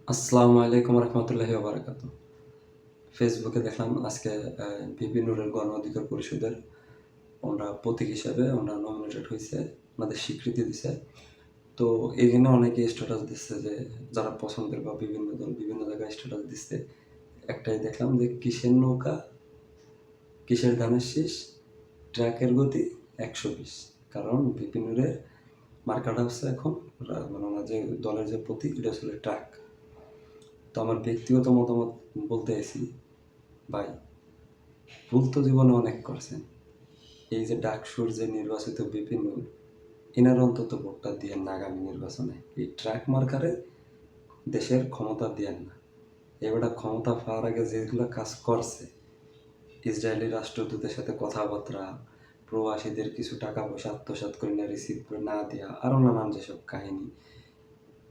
আসসালামু আলাইকুম রহমতুল্লাহি ওবারাকাতু। ফেসবুকে দেখলাম আজকে ভিপি নুরের গণ অধিকার পরিষদের ওনারা প্রতীক হিসাবে ওনারা নমিনেটেড হয়েছে, ওনাদের স্বীকৃতি দিছে। তো এখানে অনেকে স্ট্যাটাস দিচ্ছে যে যারা পছন্দের বা বিভিন্ন দল বিভিন্ন জায়গায় স্ট্যাটাস দিচ্ছে। একটাই দেখলাম যে কিসের নৌকা, কিসের ধানের শীষ, ট্র্যাকের গতি 120। কারণ ভিপি নুরের মার্কাটা হচ্ছে এখন মানে ওনার যে দলের যে প্রতীক এটা আসলে ট্রাক। তো আমার ব্যক্তিগত মতামত বলতে আছি, ভাই ভুল তো জীবনে অনেক করছেন। এই যে ডাকসুর যে নির্বাচিত বিভিন্ন এনার অন্তত ভোটটা দিয়েন না আগামী নির্বাচনে। এই ট্রাক মার্কারে দেশের ক্ষমতা দিয়েন না। এবার ক্ষমতা পাওয়ার আগে যেগুলো কাজ করছে, ইসরায়েলি রাষ্ট্রদূতের সাথে কথাবার্তা, প্রবাসীদের কিছু টাকা পয়সা আত্মসাৎ করে না রিসিভ করে না দেওয়া, আরও নানান যেসব কাহিনী,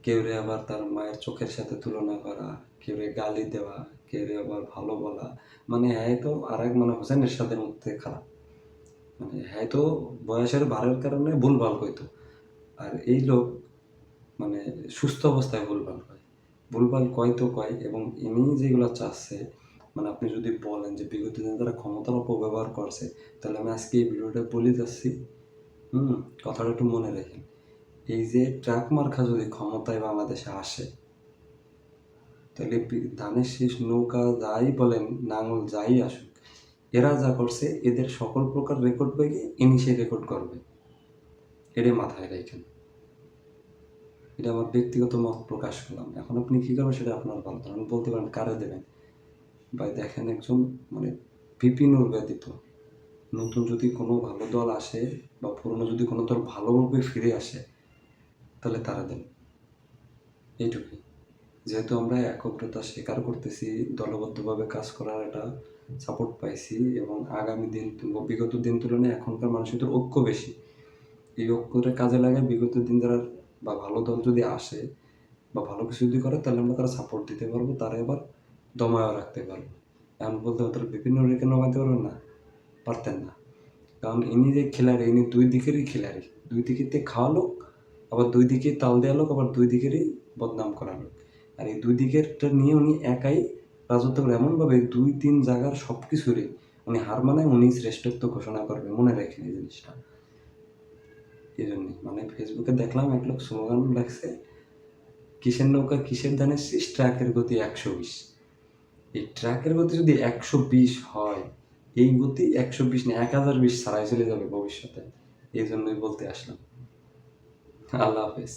কেউরে আবার তার মায়ের চোখের সাথে তুলনা করা, কেউরে গালি দেওয়া, কেউরে আবার ভালো বলা, মানে হ্যাঁ তো আর এক মানে হোসেন এরশাদের মধ্যে খারাপ, মানে হ্যাঁ তো বয়সের ভারের কারণে ভুলভাল কইতো। আর এই লোক মানে সুস্থ অবস্থায় ভুলভাল কয়, ভুলভাল কয় তো কয়। এবং ইনি যেগুলো চাচ্ছে, মানে আপনি যদি বলেন যে বিগত দিনে তারা ক্ষমতার অপব্যবহার করছে, তাহলে আমি আজকে এই ভিডিওটা বলে যাচ্ছি। কথাটা একটু মনে রাখেন। এই যে ট্রাক মার্কা যদি ক্ষমতায় বাংলাদেশে আসে, তাহলে ধানের শীষ, নৌকা যাই বলেন, নাঙল যাই আসুক, এরা যা করছে এদের সকল প্রকার রেকর্ড বইয়ে ইনি সে রেকর্ড করবে। এটা মাথায় রাখেন। এটা আমার ব্যক্তিগত মত প্রকাশ করলাম। এখন আপনি কী করবেন সেটা আপনার ভালো। আপনি বলতে পারেন কারে দেবেন। ভাই দেখেন, একজন মানে বিপিন ব্যতীত নতুন যদি কোনো ভালো দল আসে বা পুরনো যদি কোনো দল ভালোভাবে ফিরে আসে, তাহলে তারা দেন। এইটুকুই। যেহেতু আমরা একগ্রতা স্বীকার করতেছি, দলবদ্ধভাবে কাজ করার একটা সাপোর্ট পাইছি, এবং আগামী দিন বিগত দিন তুলনায় এখনকার মানুষের ঐক্য বেশি। এই ঐক্যটা কাজে লাগায় বিগত দিন যারা বা ভালো দল যদি আসে বা ভালো কিছু যদি করে, তাহলে আমরা তারা সাপোর্ট দিতে পারবো, তারা এবার দমায়ও রাখতে পারবো। এখন বলতে তারা বিভিন্ন রেখে নমাইতে পারবেন না, পারতেন না। কারণ ইনি যে খিলাড়ি, ইনি দুই দিকেরই খিলাড়ি। দুই দিকেতে খাওয়া লোক, আবার দুই দিকে তাল দেওয়া লোক, আবার দুই দিকেরই বদনাম করা লোক। আর এই দুই দিকেরটা নিয়ে উনি একাই রাজত্ব করে এমনভাবে 2-3 জায়গার সব কিছুরই উনি হার মানে উনি শ্রেষ্ঠত্ব ঘোষণা করবে। মনে রাখেন এই জিনিসটা। এই জন্যই মানে ফেসবুকে দেখলাম এক লোক স্লোগান লাগছে, কিসের নৌকা কিসের ধানের শীষ, ট্রাকের গতি 120। এই ট্রাকের গতি যদি 120 হয়, এই গতি 120 না 1020 ছাড়াই চলে যাবে ভবিষ্যতে। এই জন্যই বলতে আসলাম। আল্লাহ হাফেজ।